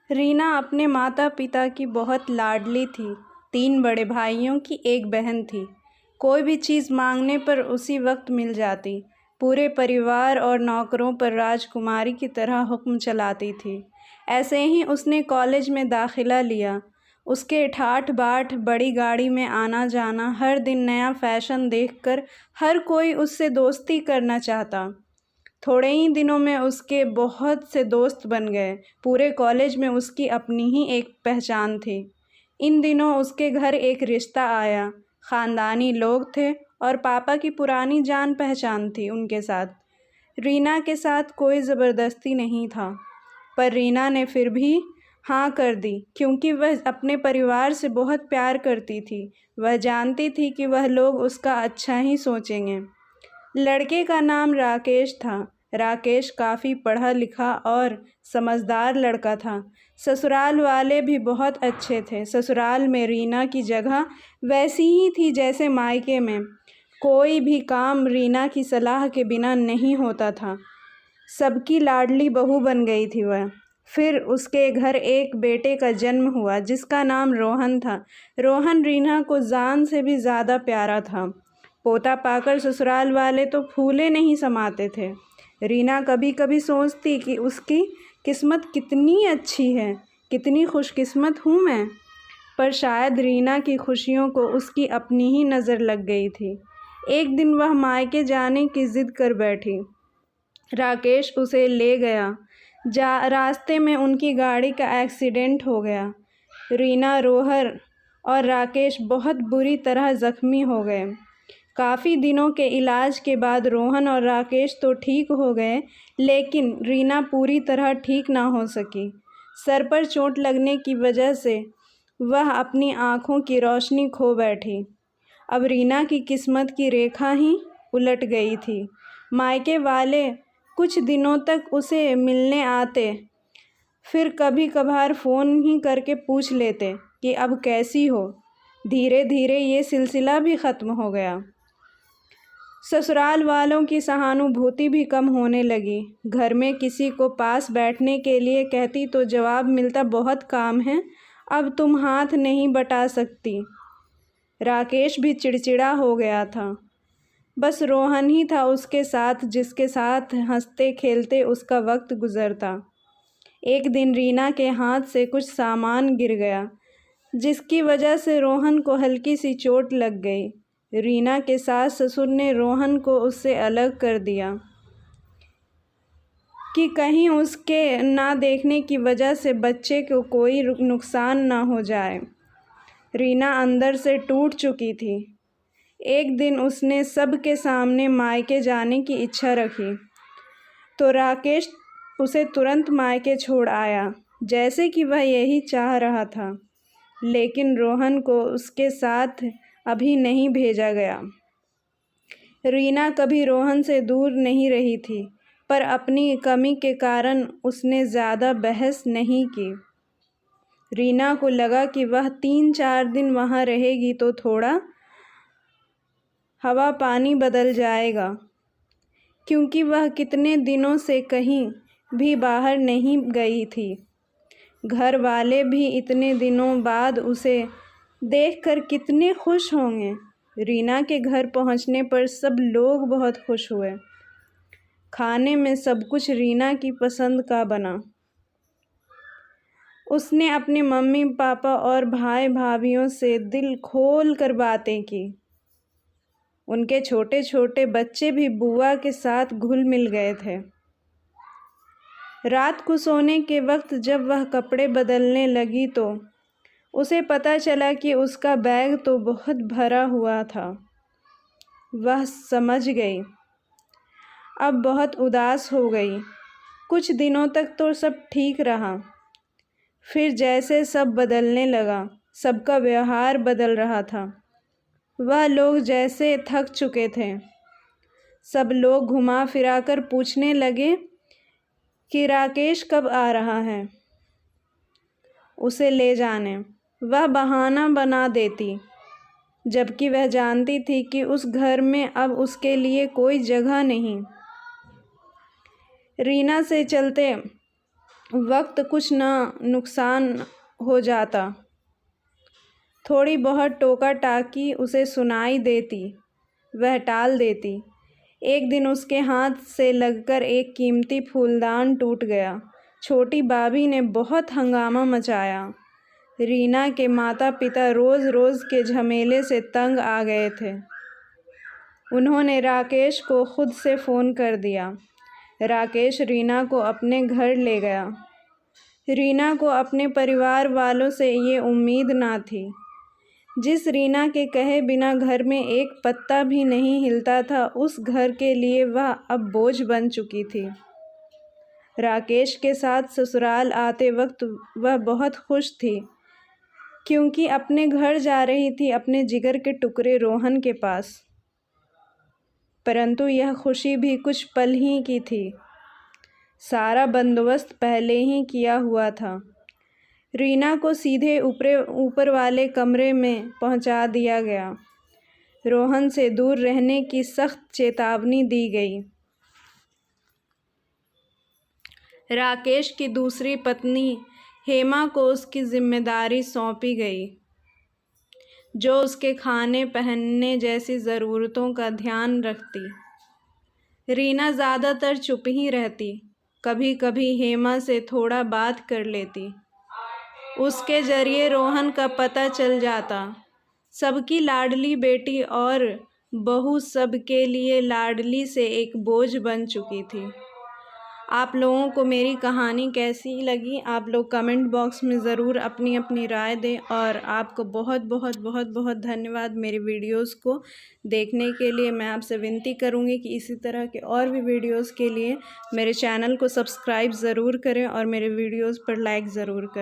रीना अपने माता पिता की बहुत लाडली थी। 3 बड़े भाइयों की एक बहन थी। कोई भी चीज़ मांगने पर उसी वक्त मिल जाती। पूरे परिवार और नौकरों पर राजकुमारी की तरह हुक्म चलाती थी। ऐसे ही उसने कॉलेज में दाखिला लिया। उसके ठाठ बाट, बड़ी गाड़ी में आना जाना, हर दिन नया फैशन देखकर हर कोई उससे दोस्ती करना चाहता। थोड़े ही दिनों में उसके बहुत से दोस्त बन गए। पूरे कॉलेज में उसकी अपनी ही एक पहचान थी। इन दिनों उसके घर एक रिश्ता आया। ख़ानदानी लोग थे और पापा की पुरानी जान पहचान थी उनके साथ। रीना के साथ कोई ज़बरदस्ती नहीं था, पर रीना ने फिर भी हाँ कर दी, क्योंकि वह अपने परिवार से बहुत प्यार करती थी। वह जानती थी कि वह लोग उसका अच्छा ही सोचेंगे। लड़के का नाम राकेश था। राकेश काफ़ी पढ़ा लिखा और समझदार लड़का था। ससुराल वाले भी बहुत अच्छे थे। ससुराल में रीना की जगह वैसी ही थी जैसे मायके में। कोई भी काम रीना की सलाह के बिना नहीं होता था। सबकी लाडली बहू बन गई थी वह। फिर उसके घर एक बेटे का जन्म हुआ जिसका नाम रोहन था। रोहन रीना को जान से भी ज़्यादा प्यारा था। पोता पाकर ससुराल वाले तो फूले नहीं समाते थे। रीना कभी कभी सोचती कि उसकी किस्मत कितनी अच्छी है, कितनी खुशकिस्मत हूँ मैं। पर शायद रीना की खुशियों को उसकी अपनी ही नज़र लग गई थी। एक दिन वह मायके जाने की ज़िद कर बैठी। राकेश उसे ले गया। रास्ते में उनकी गाड़ी का एक्सीडेंट हो गया। रीना, रोहन और राकेश बहुत बुरी तरह ज़ख्मी हो गए। काफ़ी दिनों के इलाज के बाद रोहन और राकेश तो ठीक हो गए, लेकिन रीना पूरी तरह ठीक ना हो सकी। सर पर चोट लगने की वजह से वह अपनी आँखों की रोशनी खो बैठी। अब रीना की किस्मत की रेखा ही उलट गई थी। मायके वाले कुछ दिनों तक उसे मिलने आते, फिर कभी कभार फ़ोन ही करके पूछ लेते कि अब कैसी हो। धीरे धीरे ये सिलसिला भी ख़त्म हो गया। ससुराल वालों की सहानुभूति भी कम होने लगी। घर में किसी को पास बैठने के लिए कहती तो जवाब मिलता, बहुत काम है, अब तुम हाथ नहीं बटा सकती। राकेश भी चिड़चिड़ा हो गया था। बस रोहन ही था उसके साथ, जिसके साथ हंसते खेलते उसका वक्त गुजरता। एक दिन रीना के हाथ से कुछ सामान गिर गया, जिसकी वजह से रोहन को हल्की सी चोट लग गई। रीना के सास ससुर ने रोहन को उससे अलग कर दिया कि कहीं उसके ना देखने की वजह से बच्चे को कोई नुकसान ना हो जाए। रीना अंदर से टूट चुकी थी। एक दिन उसने सबके सामने मायके जाने की इच्छा रखी, तो राकेश उसे तुरंत मायके छोड़ आया, जैसे कि वह यही चाह रहा था। लेकिन रोहन को उसके साथ अभी नहीं भेजा गया। रीना कभी रोहन से दूर नहीं रही थी, पर अपनी कमी के कारण उसने ज़्यादा बहस नहीं की। रीना को लगा कि वह 3-4 दिन वहाँ रहेगी तो थोड़ा हवा पानी बदल जाएगा, क्योंकि वह कितने दिनों से कहीं भी बाहर नहीं गई थी। घर वाले भी इतने दिनों बाद उसे देखकर कितने खुश होंगे। रीना के घर पहुंचने पर सब लोग बहुत खुश हुए। खाने में सब कुछ रीना की पसंद का बना। उसने अपने मम्मी पापा और भाई भाभीियों से दिल खोल कर बातें की। उनके छोटे छोटे बच्चे भी बुआ के साथ घुल मिल गए थे। रात को सोने के वक्त जब वह कपड़े बदलने लगी तो उसे पता चला कि उसका बैग तो बहुत भरा हुआ था। वह समझ गई, अब बहुत उदास हो गई। कुछ दिनों तक तो सब ठीक रहा, फिर जैसे सब बदलने लगा, सबका व्यवहार बदल रहा था। वह लोग जैसे थक चुके थे। सब लोग घुमा फिरा कर पूछने लगे कि राकेश कब आ रहा है उसे ले जाने। वह बहाना बना देती, जबकि वह जानती थी कि उस घर में अब उसके लिए कोई जगह नहीं। रीना से चलते वक्त कुछ ना नुकसान हो जाता। थोड़ी बहुत टोका टाकी उसे सुनाई देती, वह टाल देती। एक दिन उसके हाथ से लगकर एक कीमती फूलदान टूट गया। छोटी भाभी ने बहुत हंगामा मचाया। रीना के माता पिता रोज़ रोज़ के झमेले से तंग आ गए थे। उन्होंने राकेश को खुद से फ़ोन कर दिया। राकेश रीना को अपने घर ले गया। रीना को अपने परिवार वालों से ये उम्मीद ना थी। जिस रीना के कहे बिना घर में एक पत्ता भी नहीं हिलता था, उस घर के लिए वह अब बोझ बन चुकी थी। राकेश के साथ ससुराल आते वक्त वह बहुत खुश थी, क्योंकि अपने घर जा रही थी, अपने जिगर के टुकड़े रोहन के पास। परंतु यह खुशी भी कुछ पल ही की थी। सारा बंदोबस्त पहले ही किया हुआ था। रीना को सीधे ऊपर वाले कमरे में पहुंचा दिया गया। रोहन से दूर रहने की सख्त चेतावनी दी गई। राकेश की दूसरी पत्नी हेमा को उसकी जिम्मेदारी सौंपी गई, जो उसके खाने पहनने जैसी ज़रूरतों का ध्यान रखती। रीना ज़्यादातर चुप ही रहती, कभी कभी हेमा से थोड़ा बात कर लेती। उसके ज़रिए रोहन का पता चल जाता। सबकी लाडली बेटी और बहू सबके लिए लाडली से एक बोझ बन चुकी थी। आप लोगों को मेरी कहानी कैसी लगी, आप लोग कमेंट बॉक्स में ज़रूर अपनी अपनी राय दें। और आपको बहुत बहुत बहुत बहुत धन्यवाद मेरी वीडियोस को देखने के लिए। मैं आपसे विनती करूंगी कि इसी तरह के और भी वीडियोस के लिए मेरे चैनल को सब्सक्राइब ज़रूर करें और मेरे वीडियोस पर लाइक ज़रूर करें।